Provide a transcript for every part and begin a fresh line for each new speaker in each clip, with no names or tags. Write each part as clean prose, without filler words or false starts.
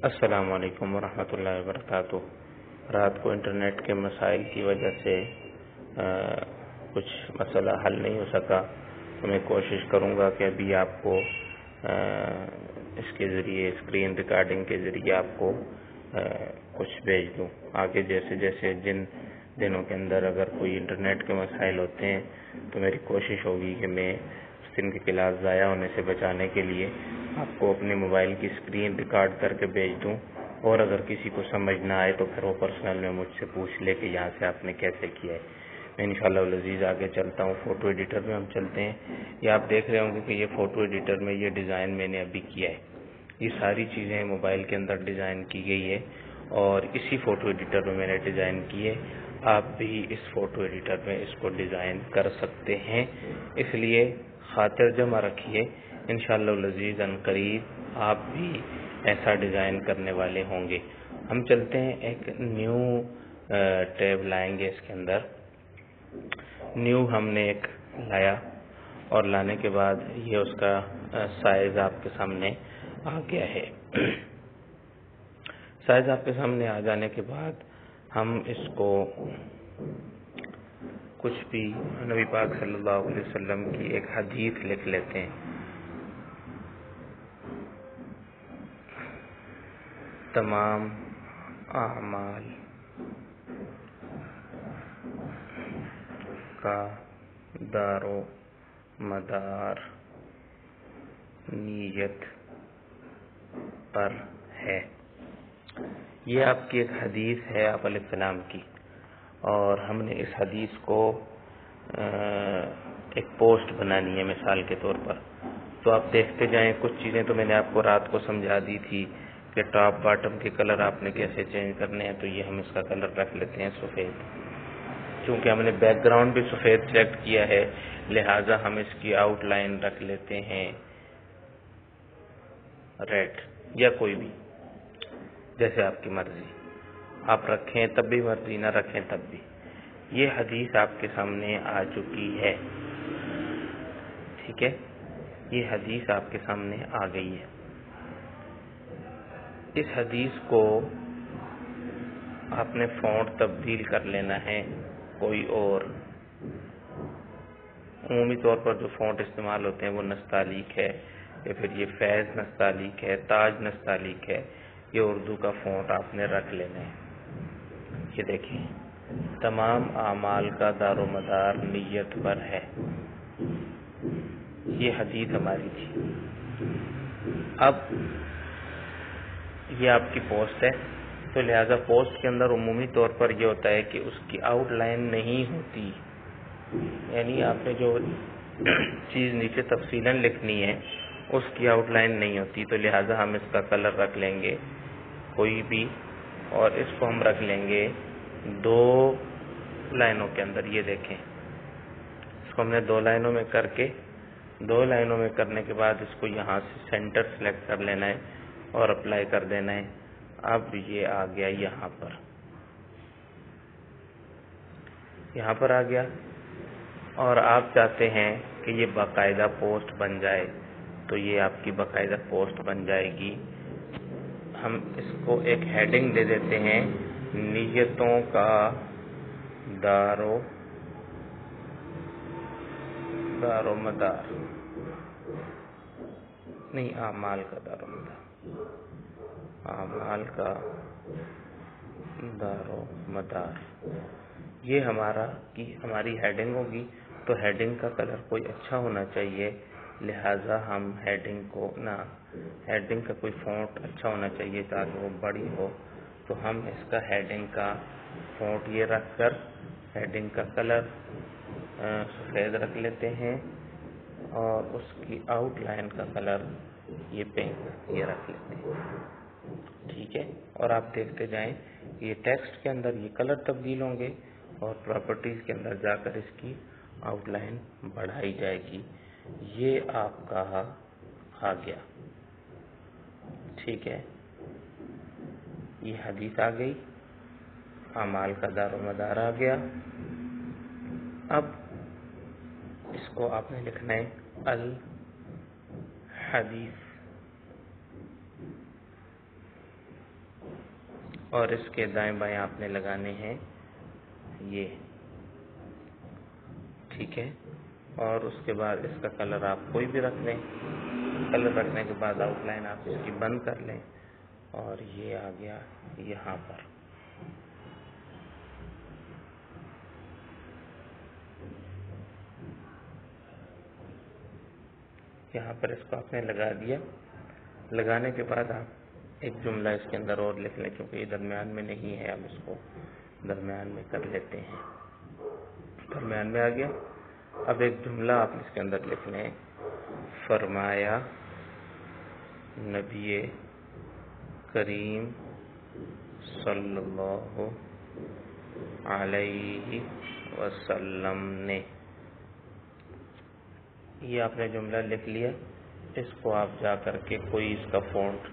السلام علیکم ورحمۃ اللہ وبرکاتہ۔ رات کو انٹرنیٹ کے مسائل کی وجہ سے کچھ مسئلہ حل نہیں ہو سکا، تو میں کوشش کروں گا کہ ابھی آپ کو اس کے ذریعے اسکرین ریکارڈنگ کے ذریعے آپ کو کچھ بھیج دوں۔ آگے جیسے جیسے جن دنوں کے اندر اگر کوئی انٹرنیٹ کے مسائل ہوتے ہیں تو میری کوشش ہوگی کہ میں اس دن کی کلاس ضائع ہونے سے بچانے کے لیے آپ کو اپنے موبائل کی اسکرین ریکارڈ کر کے بھیج دوں، اور اگر کسی کو سمجھ نہ آئے تو پھر وہ پرسنل میں مجھ سے پوچھ لے کہ یہاں سے آپ نے کیسے کیا ہے۔ میں انشاءاللہ العزیز آگے چلتا ہوں۔ فوٹو ایڈیٹر میں ہم چلتے ہیں۔ یہ آپ دیکھ رہے ہوں گے کہ یہ فوٹو ایڈیٹر میں یہ ڈیزائن میں نے ابھی کیا ہے۔ یہ ساری چیزیں موبائل کے اندر ڈیزائن کی گئی ہے اور اسی فوٹو ایڈیٹر میں نے ڈیزائن کی ہے۔ آپ بھی اس فوٹو ایڈیٹر میں اس کو ڈیزائن کر سکتے ہیں، اس لیے خاطر جمع رکھیے، انشاءاللہ العزیز عنقریب آپ بھی ایسا ڈیزائن کرنے والے ہوں گے۔ ہم چلتے ہیں، ایک نیو ٹیب لائیں گے۔ اس کے اندر نیو ہم نے ایک لایا، اور لانے کے بعد یہ اس کا سائز آپ کے سامنے آ گیا ہے۔ سائز آپ کے سامنے آ جانے کے بعد ہم اس کو کچھ بھی نبی پاک صلی اللہ علیہ وسلم کی ایک حدیث لکھ لیتے ہیں۔ تمام اعمال کا دار و مدار نیت پر ہے۔ یہ آپ کی ایک حدیث ہے آپ علیہ السلام کی، اور ہم نے اس حدیث کو ایک پوسٹ بنانی ہے مثال کے طور پر، تو آپ دیکھتے جائیں۔ کچھ چیزیں تو میں نے آپ کو رات کو سمجھا دی تھی کہ ٹاپ باٹم کے کلر آپ نے کیسے چینج کرنے ہیں، تو یہ ہم اس کا کلر رکھ لیتے ہیں سفید، چونکہ ہم نے بیک گراؤنڈ بھی سفید سلیکٹ کیا ہے، لہٰذا ہم اس کی آؤٹ لائن رکھ لیتے ہیں ریڈ، یا کوئی بھی جیسے آپ کی مرضی، آپ رکھیں تب بھی مرضی، نہ رکھیں تب بھی۔ یہ حدیث آپ کے سامنے آ چکی ہے، ٹھیک ہے، یہ حدیث آپ کے سامنے آ گئی ہے۔ اس حدیث کو آپ نے فونٹ تبدیل کر لینا ہے کوئی اور۔ عمومی طور پر جو فونٹ استعمال ہوتے ہیں وہ نستعلیق ہے، یا پھر یہ فیض نستعلیق ہے، تاج نستعلیق ہے، یہ اردو کا فونٹ آپ نے رکھ لینا ہے۔ یہ دیکھیں، تمام اعمال کا دار و مدار نیت پر ہے، یہ حدیث ہماری تھی۔ اب یہ آپ کی پوسٹ ہے، تو لہذا پوسٹ کے اندر عمومی طور پر یہ ہوتا ہے کہ اس کی آؤٹ لائن نہیں ہوتی، یعنی آپ نے جو چیز نیچے تفصیلاً لکھنی ہے اس کی آؤٹ لائن نہیں ہوتی، تو لہذا ہم اس کا کلر رکھ لیں گے کوئی بھی، اور اس کو ہم رکھ لیں گے دو لائنوں کے اندر۔ یہ دیکھیں، اس کو ہم نے دو لائنوں میں کر کے، دو لائنوں میں کرنے کے بعد اس کو یہاں سے سینٹر سلیکٹ کر لینا ہے اور اپلائی کر دینا ہے۔ اب یہ آ گیا یہاں پر آ گیا، اور آپ چاہتے ہیں کہ یہ باقاعدہ پوسٹ بن جائے، تو یہ آپ کی باقاعدہ پوسٹ بن جائے گی۔ ہم اس کو ایک ہیڈنگ دے دیتے ہیں، نیتوں کا دار و مدار، نہیں، اعمال کا دار و مدار، اعمال کا دار و مدار، یہ ہماری ہیڈنگ ہوگی۔ تو ہیڈنگ کا کلر کوئی اچھا ہونا چاہیے، لہٰذا ہم ہیڈنگ کا کوئی فونٹ اچھا ہونا چاہیے تاکہ وہ بڑی ہو، تو ہم اس کا ہیڈنگ کا فونٹ یہ رکھ کر ہیڈنگ کا کلر سفید رکھ لیتے ہیں، اور اس کی آؤٹ لائن کا کلر یہ پنک یہ رکھ لیتے ہیں، ٹھیک ہے۔ اور آپ دیکھتے جائیں، یہ ٹیکسٹ کے اندر یہ کلر تبدیل ہوں گے، اور پراپرٹیز کے اندر جا کر اس کی آؤٹ لائن بڑھائی جائے گی۔ یہ آپ کا آ گیا، ٹھیک ہے، یہ حدیث آ گئی، اعمال کا دار و مدار آ گیا۔ اب اس کو آپ نے لکھنا ہے الحدیث، اور اس کے دائیں بائیں آپ نے لگانے ہیں یہ، ٹھیک ہے. اور اس کے بعد اس کا کلر آپ کوئی بھی رکھ لیں. کلر رکھنے کے بعد آؤٹ لائن آپ اس کی بند کر لیں اور یہ آ گیا یہاں پر. یہاں پر اس کو آپ نے لگا دیا. لگانے کے بعد آپ ایک جملہ اس کے اندر اور لکھ لیں، کیونکہ یہ درمیان میں نہیں ہے، ہم اس کو درمیان میں کر لیتے ہیں. درمیان میں آ گیا. اب ایک جملہ آپ اس کے اندر لکھ لیں، فرمایا نبی کریم صلی اللہ علیہ وسلم نے. یہ آپ نے جملہ لکھ لیا. اس کو آپ جا کر کے کوئی اس کا فونٹ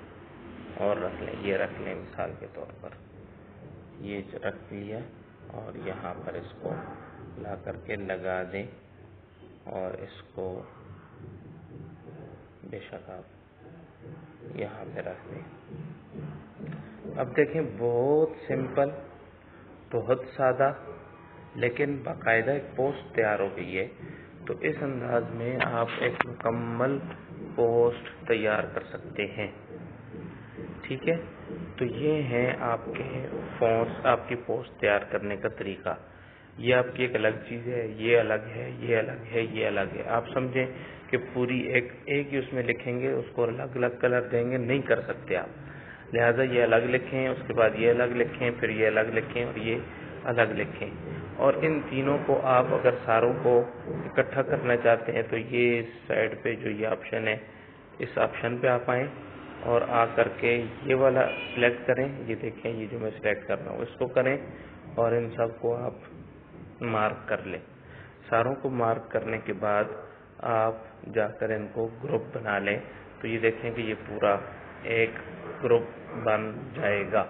اور رکھ لیں. یہ رکھ لیں مثال کے طور پر، یہ رکھ لیا اور یہاں پر اس کو لا کر کے لگا دیں اور اس کو بے شک آپ یہاں پہ رکھ دیں. اب دیکھیں بہت سمپل، بہت سادہ، لیکن باقاعدہ ایک پوسٹ تیار ہو گئی ہے. تو اس انداز میں آپ ایک مکمل پوسٹ تیار کر سکتے ہیں. ٹھیک ہے، تو یہ ہے آپ کے آپ کی پوسٹ تیار کرنے کا طریقہ. یہ آپ کی ایک الگ چیز ہے، یہ الگ ہے، یہ الگ ہے، یہ الگ ہے. آپ سمجھیں کہ پوری ایک ہی اس میں لکھیں گے، اس کو الگ الگ کلر دیں گے، نہیں کر سکتے آپ. لہٰذا یہ الگ لکھیں، اس کے بعد یہ الگ لکھیں، پھر یہ الگ لکھیں اور یہ الگ لکھیں. اور ان تینوں کو آپ اگر ساروں کو اکٹھا کرنا چاہتے ہیں تو یہ سائڈ پہ جو یہ آپشن ہے، اس آپشن پہ آپ آئیں اور آ کر کے یہ والا سلیکٹ کریں. یہ دیکھیں، یہ جو میں سلیکٹ کر رہا ہوں اس کو کریں اور ان سب کو آپ مارک کر لیں. ساروں کو مارک کرنے کے بعد آپ جا کر ان کو گروپ بنا لیں. تو یہ دیکھیں کہ یہ پورا ایک گروپ بن جائے گا.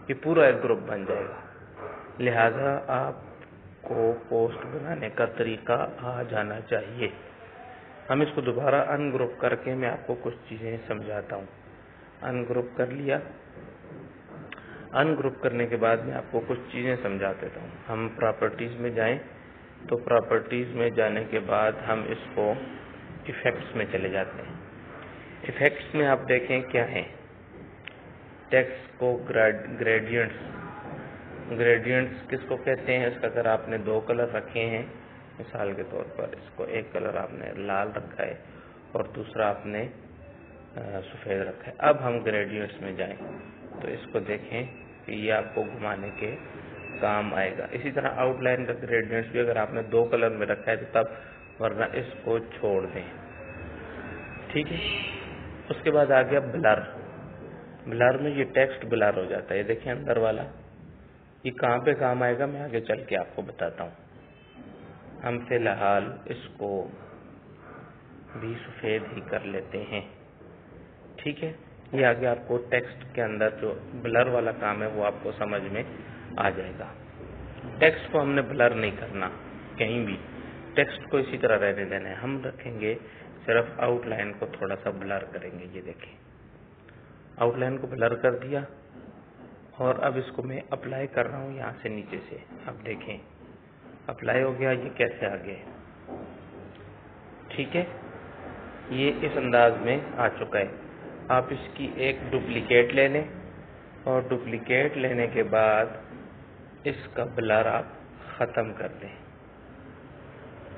یہ پورا ایک گروپ بن جائے گا. لہذا آپ کو پوسٹ بنانے کا طریقہ آ جانا چاہیے. ہم اس کو دوبارہ ان گروپ کر کے میں آپ کو کچھ چیزیں سمجھاتا ہوں. ان گروپ کر لیا. ان گروپ کرنے کے بعد میں آپ کو کچھ چیزیں سمجھا دیتا ہوں. ہم پراپرٹیز میں جائیں تو پراپرٹیز میں جانے کے بعد ہم اس کو ایفیکٹس میں چلے جاتے ہیں. ایفیکٹس میں آپ دیکھیں کیا ہیں. ٹیکسٹ کو گریڈینٹس کس کو کہتے ہیں. اس کا اگر آپ نے 2 کلر رکھے ہیں، مثال کے طور پر اس کو ایک کلر آپ نے لال رکھا ہے اور دوسرا آپ نے سفید رکھا ہے. اب ہم گریڈینٹس میں جائیں تو اس کو دیکھیں کہ یہ آپ کو گھمانے کے کام آئے گا. اسی طرح آؤٹ لائن کا گریڈینٹس بھی اگر آپ نے 2 کلر میں رکھا ہے تو تب، ورنہ اس کو چھوڑ دیں. ٹھیک ہے. اس کے بعد آ گیا بلر. بلر میں یہ ٹیکسٹ بلر ہو جاتا ہے. یہ دیکھیں اندر والا، یہ کہاں پہ کام آئے گا میں آگے چل کے آپ کو بتاتا ہوں. ہم فی الحال اس کو بھی سفید ہی کر لیتے ہیں. ٹھیک ہے. یہ آگے آپ کو ٹیکسٹ کے اندر جو بلر والا کام ہے وہ آپ کو سمجھ میں آ جائے گا. ٹیکسٹ کو ہم نے بلر نہیں کرنا کہیں بھی. ٹیکسٹ کو اسی طرح رہنے دینا ہے. ہم رکھیں گے صرف آؤٹ لائن کو تھوڑا سا بلر کریں گے. یہ دیکھیں آؤٹ لائن کو بلر کر دیا اور اب اس کو میں اپلائی کر رہا ہوں یہاں سے نیچے سے. اب دیکھیں اپلائی ہو گیا. یہ کیسے آ گئے. ٹھیک ہے. یہ اس انداز میں آ چکا ہے. آپ اس کی ایک ڈپلیکیٹ لے لیں اور ڈپلیکیٹ لینے کے بعد اس کا بلر آپ ختم کر دیں.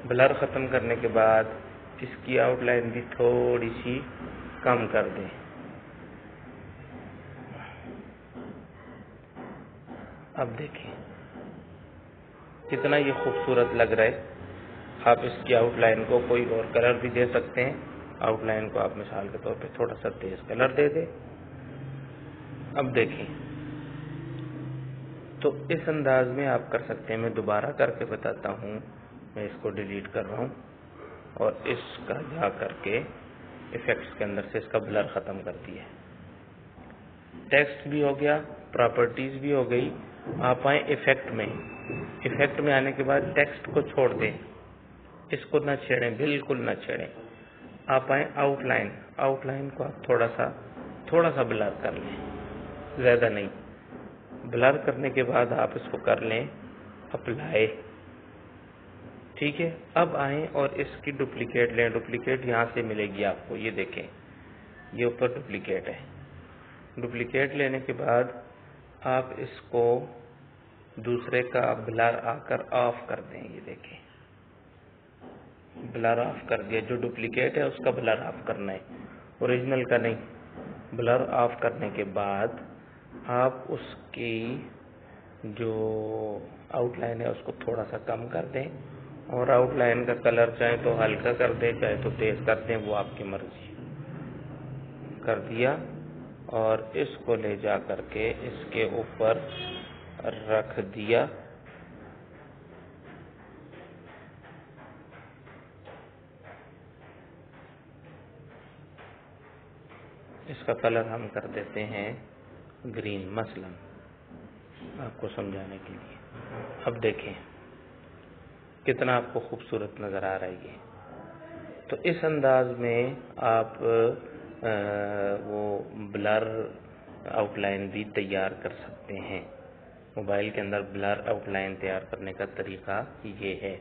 بلر ختم کرنے کے بعد اس کی آؤٹ لائن بھی تھوڑی سی کم کر دیں. اب دیکھیں کتنا یہ خوبصورت لگ رہا ہے. آپ اس کی آؤٹ لائن کو کوئی اور کلر بھی دے سکتے ہیں. آؤٹ لائن کو آپ مثال کے طور پہ تھوڑا سا تیز کلر دے دیں. اب دیکھیں تو اس انداز میں آپ کر سکتے ہیں. میں دوبارہ کر کے بتاتا ہوں. میں اس کو ڈیلیٹ کر رہا ہوں اور اس کا جا کر کے ایفیکٹس کے اندر سے اس کا بلر ختم کر دیا. ٹیکسٹ بھی ہو گیا، پراپرٹیز بھی ہو گئی. آپ آئیں ایفیکٹ میں. ایفیکٹ میں آنے کے بعد ٹیکسٹ کو چھوڑ دیں. اس کو نہ چھیڑیں، بالکل نہ چھیڑیں. آپ آئیں آؤٹ لائن. آؤٹ لائن کو آپ تھوڑا سا بلر کر لیں. زیادہ نہیں. بلر کرنے کے بعد آپ اس کو کر لیں اپلائی. ٹھیک ہے. اب آئیں اور اس کی ڈپلیکیٹ لیں. ڈپلیکیٹ یہاں سے ملے گی آپ کو, یہ دیکھیں یہ اوپر ڈپلیکیٹ ہے. ڈپلیکیٹ لینے کے بعد آپ اس کو دوسرے کا بلر آ کر آف کر دیں. یہ دیکھیں بلر آف کر دیا. جو ڈپلیکیٹ ہے اس کا بلر آف کرنا ہے, اوریجنل کا نہیں. بلر آف کرنے کے بعد آپ اس کی جو آؤٹ لائن ہے اس کو تھوڑا سا کم کر دیں, اور آؤٹ لائن کا کلر چاہے تو ہلکا کر دیں چاہے تو تیز کر دیں, وہ آپ کی مرضی. کر دیا اور اس کو لے جا کر کے اس کے اوپر رکھ دیا. اس کا کلر ہم کر دیتے ہیں گرین مثلا, آپ کو سمجھانے کے لیے. اب دیکھیں کتنا آپ کو خوبصورت نظر آ رہا ہے یہ. تو اس انداز میں آپ وہ بلر آؤٹ لائن بھی تیار کر سکتے ہیں. موبائل کے اندر بلر آؤٹ لائن تیار کرنے کا طریقہ یہ ہے.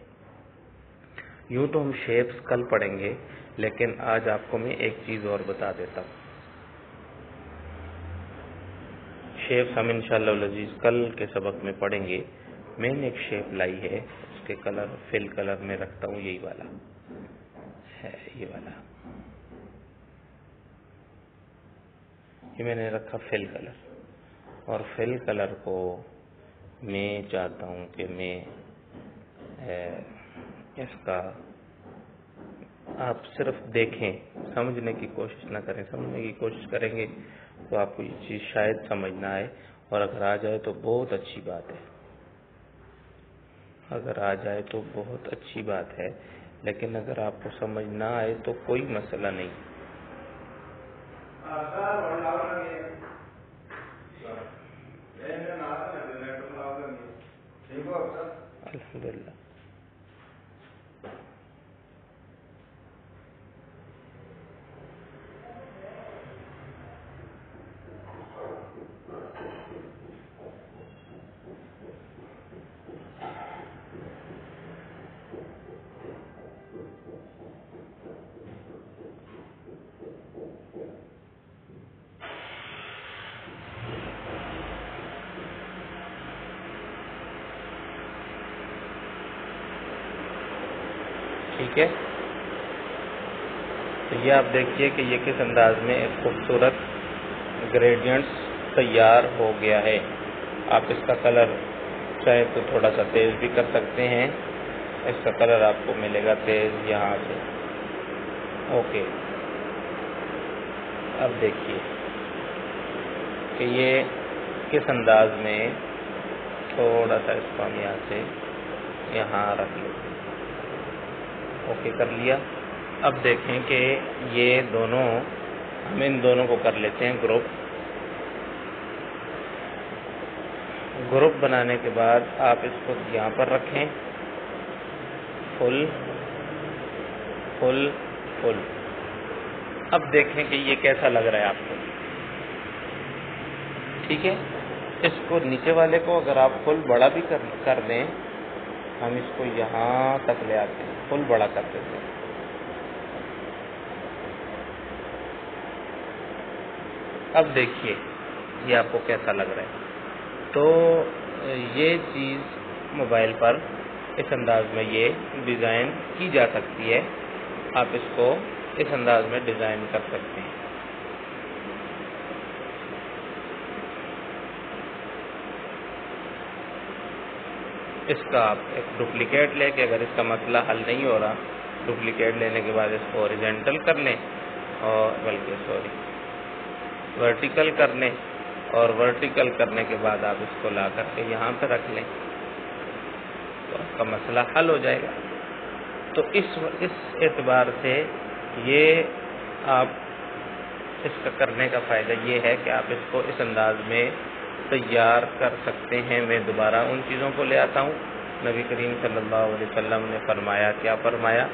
یوں تو ہم شیپس کل پڑھیں گے, لیکن آج آپ کو میں ایک چیز اور بتا دیتا ہوں. شیپس ہم انشاءاللہ العزیز کل کے سبق میں پڑھیں گے. میں نے ایک شیپ لائی ہے, اس کے کلر فل کلر میں رکھتا ہوں, یہی والا ہے. یہ والا یہ میں نے رکھا فل کلر, اور فل کلر کو میں چاہتا ہوں کہ میں اس کا آپ صرف دیکھیں, سمجھنے کی کوشش نہ کریں. سمجھنے کی کوشش کریں گے تو آپ کو یہ چیز شاید سمجھ نہ آئے, اور اگر آ جائے تو بہت اچھی بات ہے. اگر آ جائے تو بہت اچھی بات ہے, لیکن اگر آپ کو سمجھ نہ آئے تو کوئی مسئلہ نہیں. الحمدللہ. ٹھیک ہے. تو یہ آپ دیکھیے کہ یہ کس انداز میں ایک خوبصورت گریڈینٹس تیار ہو گیا ہے. آپ اس کا کلر چاہے تو تھوڑا سا تیز بھی کر سکتے ہیں. اس کا کلر آپ کو ملے گا تیز یہاں سے. اوکے. اب دیکھیے کہ یہ کس انداز میں, تھوڑا سا اس کو ہم یہاں سے یہاں رکھ لیتے ہیں. اوکے کر لیا. اب دیکھیں کہ یہ دونوں, ہم ان دونوں کو کر لیتے ہیں گروپ. گروپ بنانے کے بعد آپ اس کو یہاں پر رکھیں, فل فل فل. اب دیکھیں کہ یہ کیسا لگ رہا ہے آپ کو. ٹھیک ہے. اس کو نیچے والے کو اگر آپ فل بڑا بھی کر دیں, ہم اس کو یہاں تک لے آتے ہیں, فل بڑا کر دیتے ہیں. اب دیکھیے یہ آپ کو کیسا لگ رہا ہے. تو یہ چیز موبائل پر اس انداز میں یہ ڈیزائن کی جا سکتی ہے. آپ اس کو اس انداز میں ڈیزائن کر سکتے ہیں. اس کا آپ ایک ڈپلیکیٹ لے کے, اگر اس کا مسئلہ حل نہیں ہو رہا, ڈپلیکیٹ لینے کے بعد اس کو ہاریزونٹل کر لیں, اور بلکہ ورٹیکل کر لیں, اور ورٹیکل کرنے کے بعد آپ اس کو لا کر کے یہاں پہ رکھ لیں, تو آپ کا مسئلہ حل ہو جائے گا. تو اس اعتبار سے یہ آپ اس کا کرنے کا فائدہ یہ ہے کہ آپ اس کو اس انداز میں تیار کر سکتے ہیں. میں دوبارہ ان چیزوں کو لے آتا ہوں. نبی کریم صلی اللہ علیہ وسلم نے فرمایا, کیا فرمایا,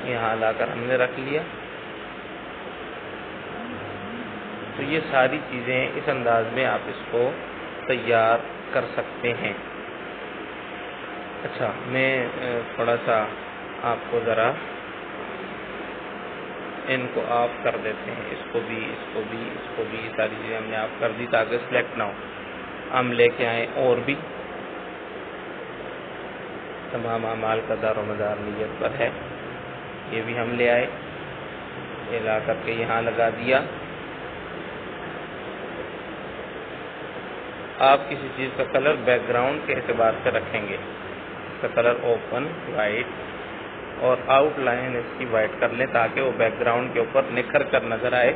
یہاں لا کر ہم نے رکھ لیا. تو یہ ساری چیزیں اس انداز میں آپ اس کو تیار کر سکتے ہیں۔ اچھا، میں تھوڑا سا آپ کو ذرا ان کو آف کر دیتے ہیں، اس کو بھی ساری چیزیں ہم نے آف کر دی تاکہ سلیکٹ نہ ہو۔ ہم لے کے آئیں اور بھی تمام اعمال کا دار و مدار نیت پر ہے، یہ بھی ہم لے آئے، یہ لا کر کے یہاں لگا دیا۔ آپ کسی چیز کا کلر بیک گراؤنڈ کے اعتبار سے رکھیں گے، اس کا کلر اوپن وائٹ اور آؤٹ لائن اس کی وائٹ کر لیں تاکہ وہ بیک گراؤنڈ کے اوپر نکھر کر نظر آئے۔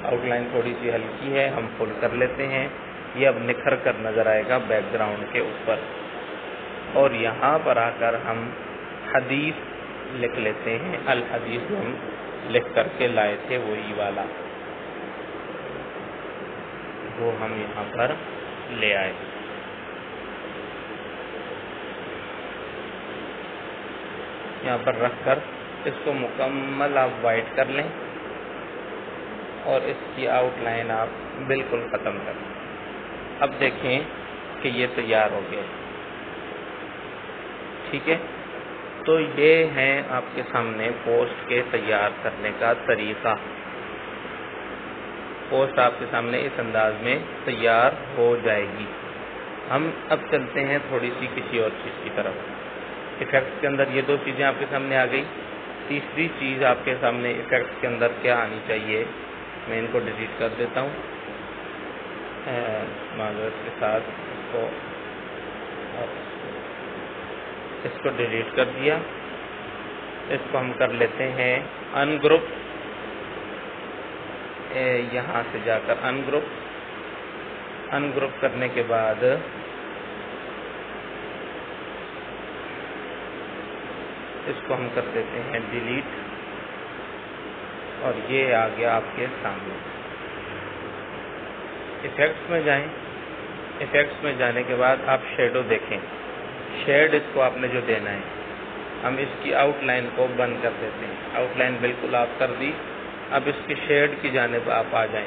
آؤٹ لائن تھوڑی سی ہلکی ہے، ہم فل کر لیتے ہیں، یہ اب نکھر کر نظر آئے گا بیک گراؤنڈ کے اوپر۔ اور یہاں پر آ کر ہم حدیث لکھ لیتے ہیں، الحدیث ہم لکھ کر کے لائے تھے وہی والا، وہ ہم یہاں پر لے آئے۔ یہاں پر رکھ کر اس کو مکمل آپ وائٹ کر لیں اور اس کی آؤٹ لائن آپ بالکل ختم کر لیں۔ اب دیکھیں کہ یہ تیار ہو گیا، ٹھیک ہے۔ تو یہ ہے آپ کے سامنے پوسٹ کے تیار کرنے کا طریقہ۔ پوسٹ آپ کے سامنے اس انداز میں تیار ہو جائے گی۔ ہم اب چلتے ہیں تھوڑی سی کسی اور چیز کی طرف۔ ایفیکٹس کے اندر یہ دو چیزیں آپ کے سامنے آ گئی، تیسری چیز آپ کے سامنے ایفیکٹس کے اندر کیا آنی چاہیے، میں ان کو ڈیلیٹ کر دیتا ہوں معذرت کے ساتھ، اس کو ڈیلیٹ کر دیا۔ اس کو ہم کر لیتے ہیں ان گروپ، یہاں سے جا کر ان گروپ کرنے کے بعد اس کو ہم کر دیتے ہیں ڈیلیٹ، اور یہ آ گیا آپ کے سامنے۔ ایفیکٹس میں جائیں، ایفیکٹس میں جانے کے بعد آپ شیڈو دیکھیں، شیڈ اس کو آپ نے جو دینا ہے، ہم اس کی آؤٹ لائن کو بند کر دیتے ہیں، آؤٹ لائن بالکل آف کر دی۔ اب اس کی شیڈ کی جانب آپ آ جائیں،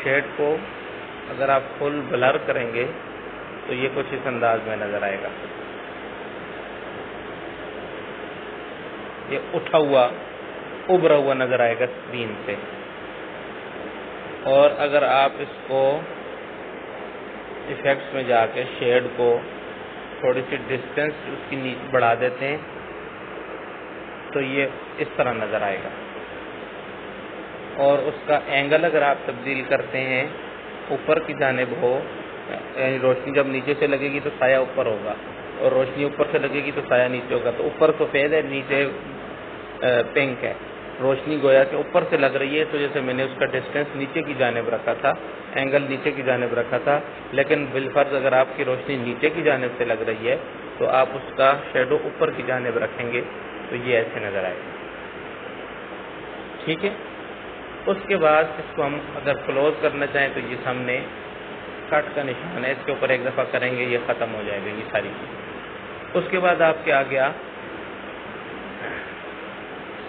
شیڈ کو اگر آپ فل بلر کریں گے تو یہ کچھ اس انداز میں نظر آئے گا، یہ اٹھا ہوا ابھرا ہوا نظر آئے گا اسکرین سے۔ اور اگر آپ اس کو ایفیکٹس میں جا کے شیڈ کو تھوڑی سی ڈسٹینس اس کی نیچے بڑھا دیتے ہیں تو یہ اس طرح نظر آئے گا۔ اور اس کا اینگل اگر آپ تبدیل کرتے ہیں اوپر کی جانب ہو، یعنی روشنی جب نیچے سے لگے گی تو سایہ اوپر ہوگا، اور روشنی اوپر سے لگے گی تو سایہ نیچے ہوگا، تو اوپر سفید ہے نیچے پنک ہے، روشنی گویا کہ اوپر سے لگ رہی ہے، تو جیسے میں نے اس کا ڈسٹینس نیچے کی جانب رکھا تھا، اینگل نیچے کی جانب رکھا تھا، لیکن بالفرض اگر آپ کی روشنی نیچے کی جانب سے لگ رہی ہے تو آپ اس کا شیڈو اوپر کی جانب رکھیں گے تو یہ ایسے نظر آئے گا، ٹھیک ہے۔ اس کے بعد اس کو ہم اگر کلوز کرنا چاہیں تو یہ سامنے کٹ کا نشان ہے، اس کے اوپر ایک دفعہ کریں گے یہ ختم ہو جائے گا یہ ساری چیز۔ اس کے بعد آپ کے آ گیا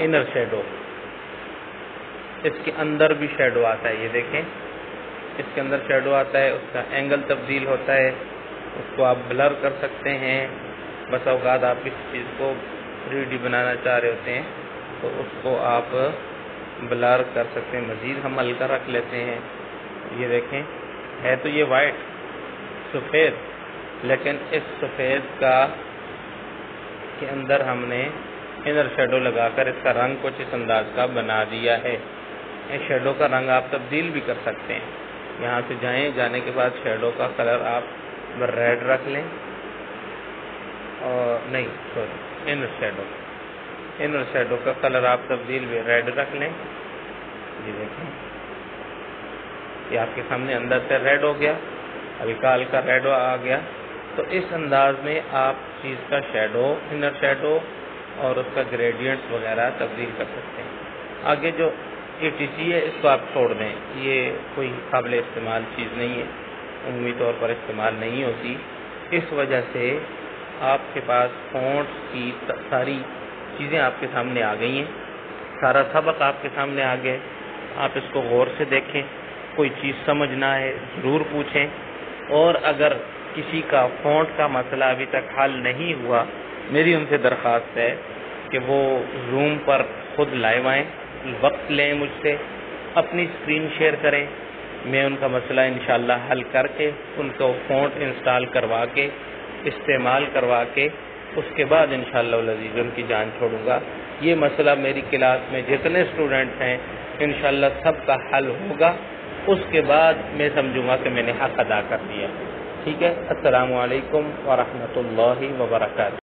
انر شیڈو، اس کے اندر بھی شیڈو آتا ہے، یہ دیکھیں اس کے اندر شیڈو آتا ہے، اس کا اینگل تبدیل ہوتا ہے، اس کو آپ بلر کر سکتے ہیں۔ بس اوقات آپ کسی چیز کو 3D بنانا چاہ رہے ہوتے ہیں تو اس کو آپ بلر کر سکتے ہیں، مزید ہم ہلکا رکھ لیتے ہیں۔ یہ دیکھیں ہے تو یہ وائٹ سفید، لیکن اس سفید کا کے اندر ہم نے انر شیڈو لگا کر اس کا رنگ کچھ اس انداز کا بنا دیا ہے۔ اس شیڈو کا رنگ آپ تبدیل بھی کر سکتے ہیں، یہاں سے جائیں، جانے کے بعد شیڈو کا کلر آپ ریڈ رکھ لیں، اور نہیں سوری انر شیڈو کا کلر آپ تبدیل بھی ریڈ رکھ لیں۔ یہ دیکھیں یہ آپ کے سامنے اندر سے ریڈ ہو گیا، ہلکا ہلکا ریڈ آ گیا۔ تو اس انداز میں آپ چیز کا شیڈو، انر شیڈو اور اس کا گریڈینٹس وغیرہ تبدیل کر سکتے ہیں۔ آگے جو ETC ہے اس کو آپ چھوڑ دیں، یہ کوئی قابل استعمال چیز نہیں ہے، عمومی طور پر استعمال نہیں ہوتی، اس وجہ سے آپ کے پاس فونٹس کی ساری چیزیں آپ کے سامنے آ گئی ہیں، سارا سبق آپ کے سامنے آ گئے۔ آپ اس کو غور سے دیکھیں، کوئی چیز سمجھ نہ آئے ضرور پوچھیں، اور اگر کسی کا فونٹ کا مسئلہ ابھی تک حل نہیں ہوا، میری ان سے درخواست ہے کہ وہ زوم پر خود لائیو آئیں، وقت لیں مجھ سے، اپنی اسکرین شیئر کریں، میں ان کا مسئلہ انشاءاللہ حل کر کے ان کو فونٹ انسٹال کروا کے استعمال کروا کے اس کے بعد انشاءاللہ العزیز ان کی جان چھوڑوں گا۔ یہ مسئلہ میری کلاس میں جتنے اسٹوڈنٹ ہیں انشاءاللہ سب کا حل ہوگا، اس کے بعد میں سمجھوں گا کہ میں نے حق ادا کر دیا۔ ٹھیک ہے، السلام علیکم ورحمۃ اللہ وبرکاتہ۔